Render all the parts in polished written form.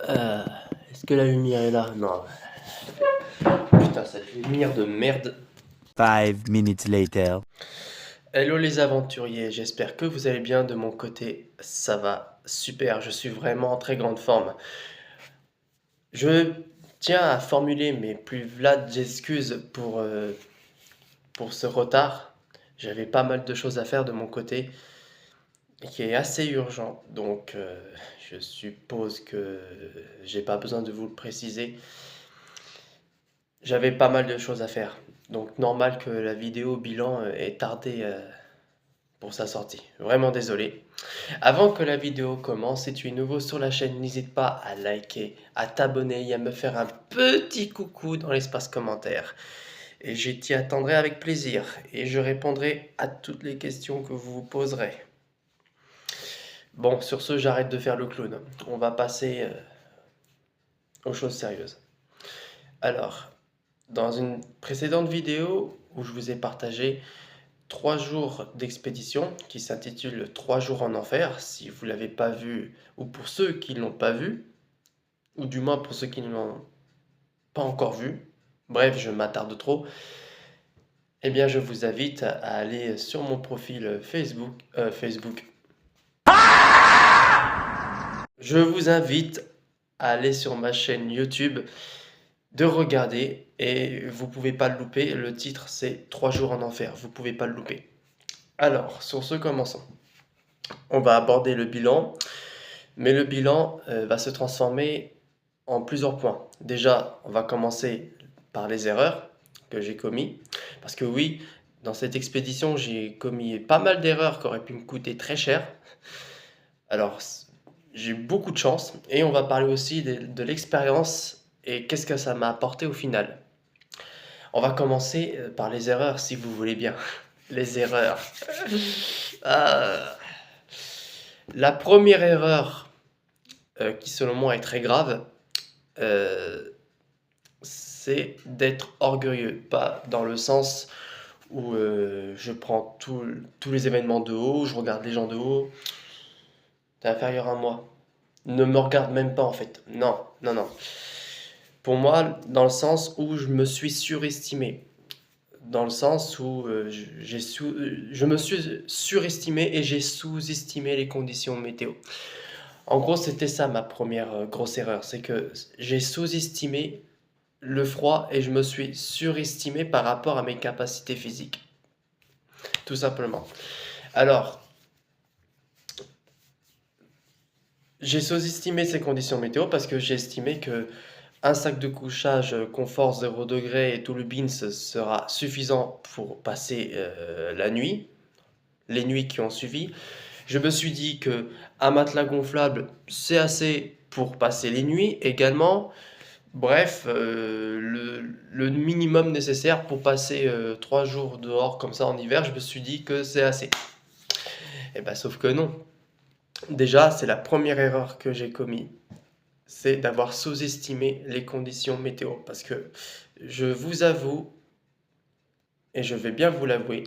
Euh, Est-ce que la lumière est là? Non. Putain, cette lumière de merde. 5 minutes later. Hello les aventuriers, j'espère que vous allez bien de mon côté. Ça va super, je suis vraiment en très grande forme. Je tiens à formuler mes plus vlades excuses pour ce retard. J'avais pas mal de choses à faire de mon côté qui est assez urgent. Donc je suppose que j'ai pas besoin de vous le préciser. J'avais pas mal de choses à faire. Donc normal que la vidéo bilan ait tardé pour sa sortie. Vraiment désolé. Avant que la vidéo commence, si tu es nouveau sur la chaîne, n'hésite pas à liker, à t'abonner et à me faire un petit coucou dans l'espace commentaire. Et je t'y attendrai avec plaisir et je répondrai à toutes les questions que vous vous poserez. Bon, sur ce, j'arrête de faire le clown. On va passer aux choses sérieuses. Alors, dans une précédente vidéo où je vous ai partagé 3 jours d'expédition qui s'intitule 3 jours en enfer. Si vous ne l'avez pas vu, ou pour ceux qui ne l'ont pas vu, ou du moins pour ceux qui ne l'ont pas encore vu, bref, je m'attarde trop, eh bien je vous invite à aller sur mon profil Facebook. Je vous invite à aller sur ma chaîne YouTube, de regarder, et vous pouvez pas le louper. Le titre c'est 3 jours en enfer, vous pouvez pas le louper. Alors, sur ce, commençons. On va aborder le bilan. Mais le bilan va se transformer en plusieurs points. Déjà, on va commencer par les erreurs que j'ai commises. Parce que oui, dans cette expédition, j'ai commis pas mal d'erreurs qui auraient pu me coûter très cher. Alors, j'ai eu beaucoup de chance. Et on va parler aussi de l'expérience et qu'est-ce que ça m'a apporté au final. On va commencer par les erreurs, si vous voulez bien. Les erreurs. Ah. La première erreur qui selon moi est très grave, euh, c'est d'être orgueilleux. Pas dans le sens où je prends tous les événements de haut, je regarde les gens de haut, t'es inférieur à moi. Ne me regarde même pas en fait. Non, non, non. Pour moi, dans le sens où je me suis surestimé. Dans le sens où je me suis surestimé et j'ai sous-estimé les conditions météo. En gros, c'était ça ma première grosse erreur, c'est que j'ai sous-estimé le froid et je me suis surestimé par rapport à mes capacités physiques, tout simplement. Alors, j'ai sous-estimé ces conditions météo parce que j'ai estimé que un sac de couchage confort 0 degré et tout le beans sera suffisant pour passer la nuit, les nuits qui ont suivi. Je me suis dit que un matelas gonflable, c'est assez pour passer les nuits également. Bref, le minimum nécessaire pour passer 3 jours dehors comme ça en hiver, je me suis dit que c'est assez. Et bah sauf que non. Déjà, c'est la première erreur que j'ai commise, c'est d'avoir sous-estimé les conditions météo. Parce que je vous avoue, et je vais bien vous l'avouer,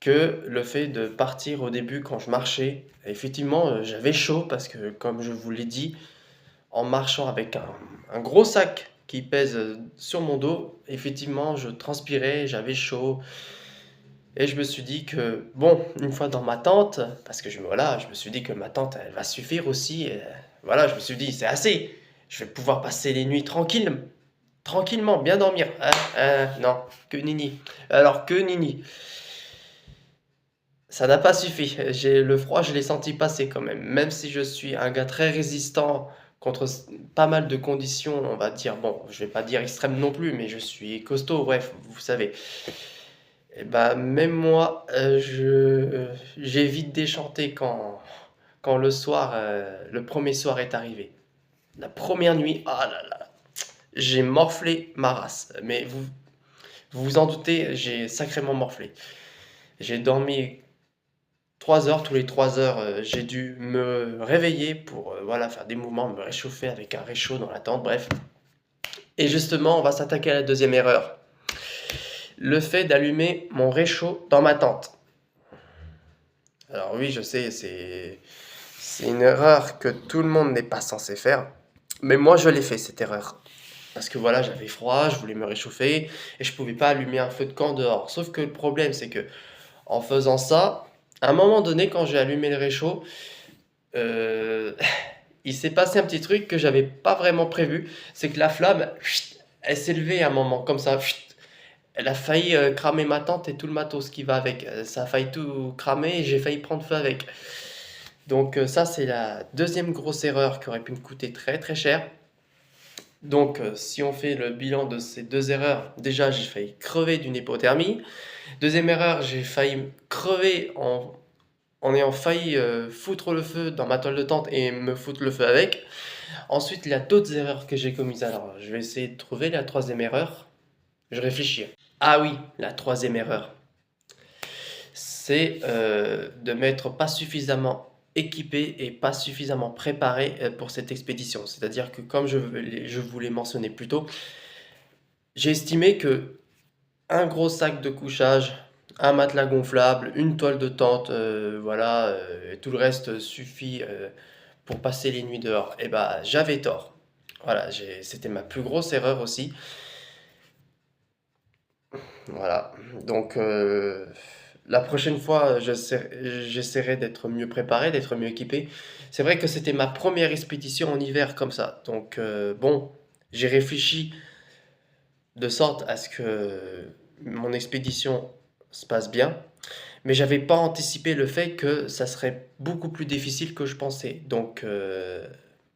que le fait de partir au début quand je marchais, effectivement, j'avais chaud parce que comme je vous l'ai dit, en marchant avec un gros sac qui pèse sur mon dos, effectivement, je transpirais, j'avais chaud. Et je me suis dit que, bon, une fois dans ma tente, parce que voilà, je me suis dit que ma tente, elle va suffire aussi. Voilà, je me suis dit, c'est assez. Je vais pouvoir passer les nuits tranquillement, bien dormir. Non, que nini. Alors, que nini. Ça n'a pas suffi. Le froid, je l'ai senti passer quand même. Même si je suis un gars très résistant contre pas mal de conditions, on va dire, bon, je vais pas dire extrême non plus, mais je suis costaud, bref, vous savez. Et bah, même moi, j'ai vite déchanté quand le soir, le premier soir est arrivé. La première nuit, ah là là, j'ai morflé ma race. Mais vous vous en doutez, j'ai sacrément morflé. J'ai dormi 3 heures, tous les 3 heures, j'ai dû me réveiller pour voilà, faire des mouvements, me réchauffer avec un réchaud dans la tente, bref. Et justement, on va s'attaquer à la deuxième erreur. Le fait d'allumer mon réchaud dans ma tente. Alors oui, je sais, C'est une erreur que tout le monde n'est pas censé faire. Mais moi, je l'ai fait, cette erreur. Parce que voilà, j'avais froid, je voulais me réchauffer et je pouvais pas allumer un feu de camp dehors. Sauf que le problème, c'est que en faisant ça, à un moment donné, quand j'ai allumé le réchaud, euh, il s'est passé un petit truc que j'avais pas vraiment prévu. C'est que la flamme, chut, elle s'est levée à un moment, comme ça. Chut. Elle a failli cramer ma tente et tout le matos qui va avec. Ça a failli tout cramer et j'ai failli prendre feu avec. Donc ça, c'est la deuxième grosse erreur qui aurait pu me coûter très très cher. Donc si on fait le bilan de ces deux erreurs, déjà j'ai failli crever d'une hypothermie. Deuxième erreur, j'ai failli crever en ayant failli foutre le feu dans ma toile de tente et me foutre le feu avec. Ensuite, il y a d'autres erreurs que j'ai commises. Alors, je vais essayer de trouver la troisième erreur. Je réfléchis. Ah oui, la troisième erreur, c'est de m'être pas suffisamment équipé et pas suffisamment préparé pour cette expédition. C'est-à-dire que comme je vous l'ai mentionné plus tôt, j'ai estimé que un gros sac de couchage, un matelas gonflable, une toile de tente, voilà, et tout le reste suffit pour passer les nuits dehors. Et bah, j'avais tort. Voilà, c'était ma plus grosse erreur aussi. Voilà. Donc, la prochaine fois, j'essaierai d'être mieux préparé, d'être mieux équipé. C'est vrai que c'était ma première expédition en hiver comme ça. Donc, bon, j'ai réfléchi de sorte à ce que mon expédition se passe bien. Mais j'avais pas anticipé le fait que ça serait beaucoup plus difficile que je pensais. Donc,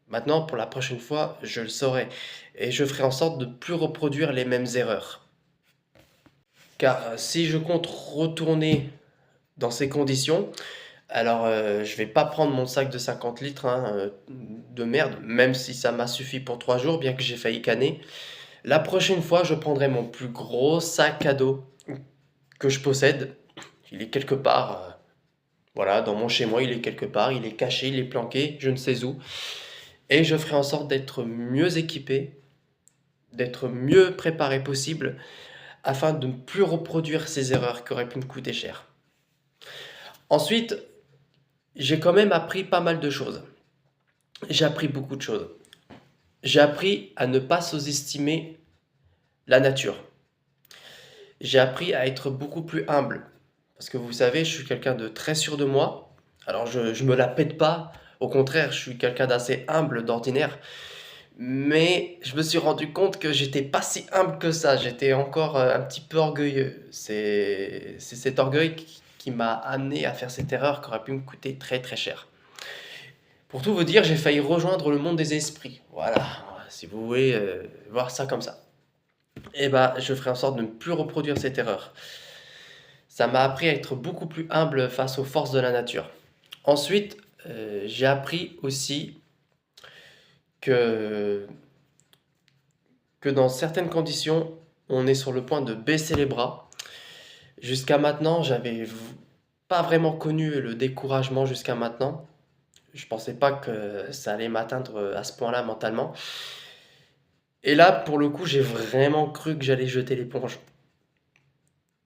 maintenant, pour la prochaine fois, je le saurai. Et je ferai en sorte de ne plus reproduire les mêmes erreurs. Car si je compte retourner dans ces conditions, alors je vais pas prendre mon sac de 50 litres hein, de merde, même si ça m'a suffi pour 3 jours, bien que j'ai failli canner. La prochaine fois, je prendrai mon plus gros sac à dos que je possède. Il est quelque part, voilà, dans mon chez moi, il est quelque part, il est caché, il est planqué, je ne sais où. Et je ferai en sorte d'être mieux équipé, d'être mieux préparé possible, afin de ne plus reproduire ces erreurs qui auraient pu me coûter cher. Ensuite, j'ai quand même appris pas mal de choses. J'ai appris beaucoup de choses. J'ai appris à ne pas sous-estimer la nature. J'ai appris à être beaucoup plus humble. Parce que vous savez, je suis quelqu'un de très sûr de moi. Alors je me la pète pas. Au contraire, je suis quelqu'un d'assez humble d'ordinaire. Mais je me suis rendu compte que j'étais pas si humble que ça. J'étais encore un petit peu orgueilleux. C'est cet orgueil qui m'a amené à faire cette erreur qui aurait pu me coûter très très cher. Pour tout vous dire, j'ai failli rejoindre le monde des esprits. Voilà, si vous voulez voir ça comme ça. Et bah, je ferai en sorte de ne plus reproduire cette erreur. Ça m'a appris à être beaucoup plus humble face aux forces de la nature. Ensuite, j'ai appris aussi que, que dans certaines conditions, on est sur le point de baisser les bras. Jusqu'à maintenant, pas vraiment connu le découragement jusqu'à maintenant. Je pensais pas que ça allait m'atteindre à ce point-là mentalement. Et là, pour le coup, j'ai vraiment cru que j'allais jeter l'éponge.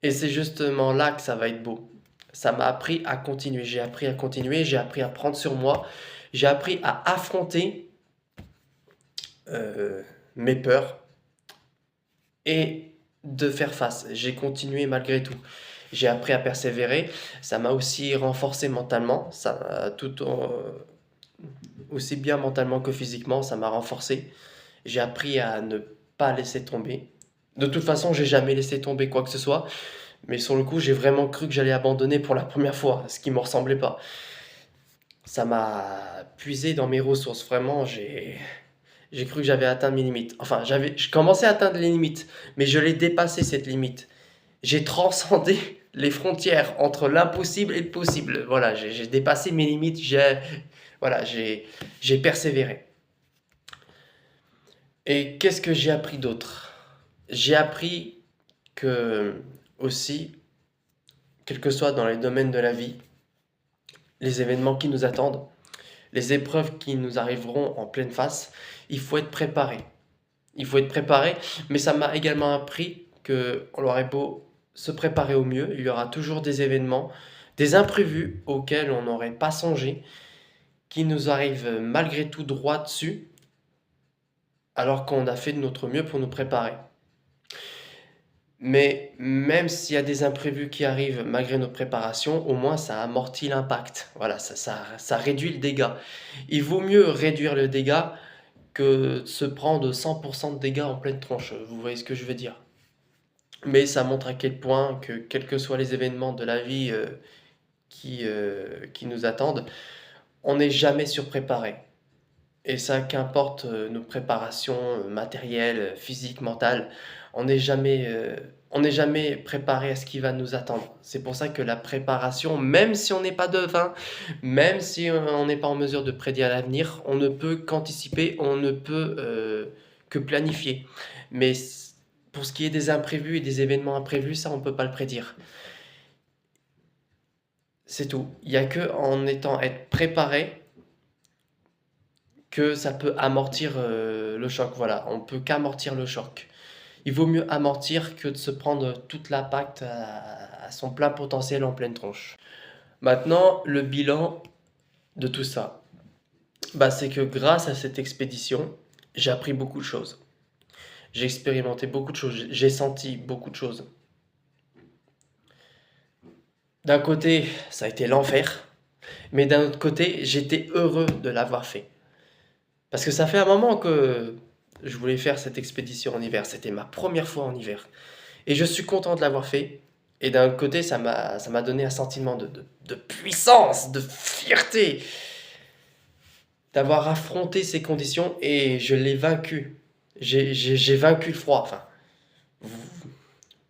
Et c'est justement là que ça va être beau. Ça m'a appris à continuer. J'ai appris à continuer, j'ai appris à prendre sur moi, j'ai appris à affronter mes peurs et de faire face. J'ai continué malgré tout. J'ai appris à persévérer. Ça m'a aussi renforcé mentalement. Ça m'a aussi bien mentalement que physiquement, ça m'a renforcé. J'ai appris à ne pas laisser tomber. De toute façon, j'ai jamais laissé tomber quoi que ce soit. Mais sur le coup, j'ai vraiment cru que j'allais abandonner pour la première fois, ce qui ne me ressemblait pas. Ça m'a puisé dans mes ressources. Vraiment, j'ai cru que j'avais atteint mes limites. Enfin, je commençais à atteindre les limites, mais je l'ai dépassé cette limite. J'ai transcendé les frontières entre l'impossible et le possible. Voilà, j'ai dépassé mes limites. Voilà, j'ai persévéré. Et qu'est-ce que j'ai appris d'autre? J'ai appris que aussi, quel que soit dans les domaines de la vie, les événements qui nous attendent, les épreuves qui nous arriveront en pleine face, il faut être préparé. Il faut être préparé, mais ça m'a également appris que on aurait beau se préparer au mieux, il y aura toujours des événements, des imprévus auxquels on n'aurait pas songé, qui nous arrivent malgré tout droit dessus, alors qu'on a fait de notre mieux pour nous préparer. Mais même s'il y a des imprévus qui arrivent malgré notre préparation, au moins ça amortit l'impact. Voilà, ça réduit le dégât. Il vaut mieux réduire le dégât que se prendre 100% de dégâts en pleine tronche. Vous voyez ce que je veux dire? Mais ça montre à quel point que quels que soient les événements de la vie qui nous attendent, on n'est jamais surpréparé. Et ça, qu'importe nos préparations matérielles, physiques, mentales, on n'est jamais préparé à ce qui va nous attendre. C'est pour ça que la préparation, même si on n'est pas devin, même si on n'est pas en mesure de prédire l'avenir, on ne peut qu'anticiper, on ne peut que planifier. Mais pour ce qui est des imprévus et des événements imprévus, ça, on ne peut pas le prédire. C'est tout. Il n'y a que en être préparé que ça peut amortir le choc. Voilà, on peut qu'amortir le choc. Il vaut mieux amortir que de se prendre toute l'impact à son plein potentiel en pleine tronche. Maintenant, le bilan de tout ça, bah, c'est que grâce à cette expédition, j'ai appris beaucoup de choses. J'ai expérimenté beaucoup de choses, j'ai senti beaucoup de choses. D'un côté, ça a été l'enfer, mais d'un autre côté, j'étais heureux de l'avoir fait. Parce que ça fait un moment que je voulais faire cette expédition en hiver. C'était ma première fois en hiver. Et je suis content de l'avoir fait. Et d'un autre côté, ça m'a donné un sentiment de puissance, de fierté, d'avoir affronté ces conditions et je l'ai vaincu. J'ai vaincu le froid. Enfin,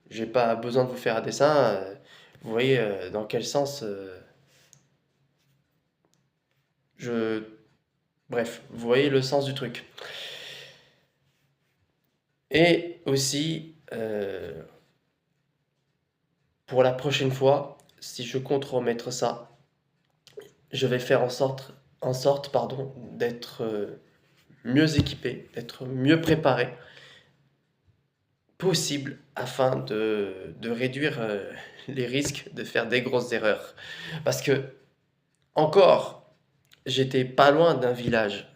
j'ai pas besoin de vous faire un dessin. Vous voyez dans quel sens je. Bref, vous voyez le sens du truc. Et aussi, pour la prochaine fois, si je compte remettre ça, je vais faire en sorte pardon, d'être mieux équipé, d'être mieux préparé possible afin de réduire les risques de faire des grosses erreurs. Parce que, encore, j'étais pas loin d'un village.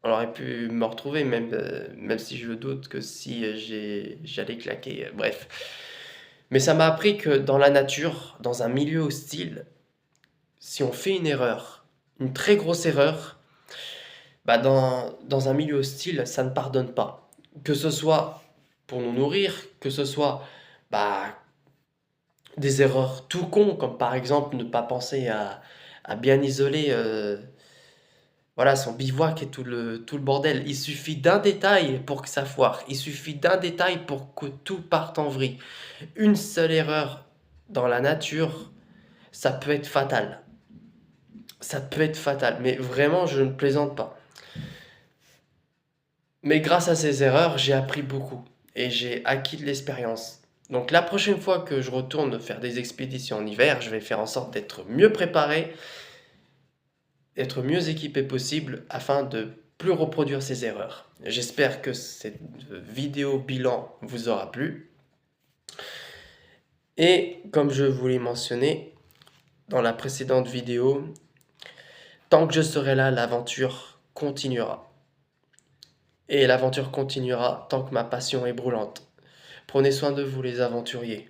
On aurait pu me retrouver, même si je doute que si j'allais claquer, bref. Mais ça m'a appris que dans la nature, dans un milieu hostile, si on fait une erreur, une très grosse erreur, bah dans un milieu hostile, ça ne pardonne pas. Que ce soit pour nous nourrir, que ce soit bah, des erreurs tout con, comme par exemple ne pas penser à bien isoler voilà, son bivouac et tout le bordel. Il suffit d'un détail pour que ça foire. Il suffit d'un détail pour que tout parte en vrille. Une seule erreur dans la nature, ça peut être fatal. Ça peut être fatal, mais vraiment, je ne plaisante pas. Mais grâce à ces erreurs, j'ai appris beaucoup et j'ai acquis de l'expérience. Donc la prochaine fois que je retourne faire des expéditions en hiver, je vais faire en sorte d'être mieux préparé, d'être mieux équipé possible afin de plus reproduire ces erreurs. J'espère que cette vidéo bilan vous aura plu. Et comme je vous l'ai mentionné dans la précédente vidéo, tant que je serai là, l'aventure continuera. Et l'aventure continuera tant que ma passion est brûlante. Prenez soin de vous les aventuriers.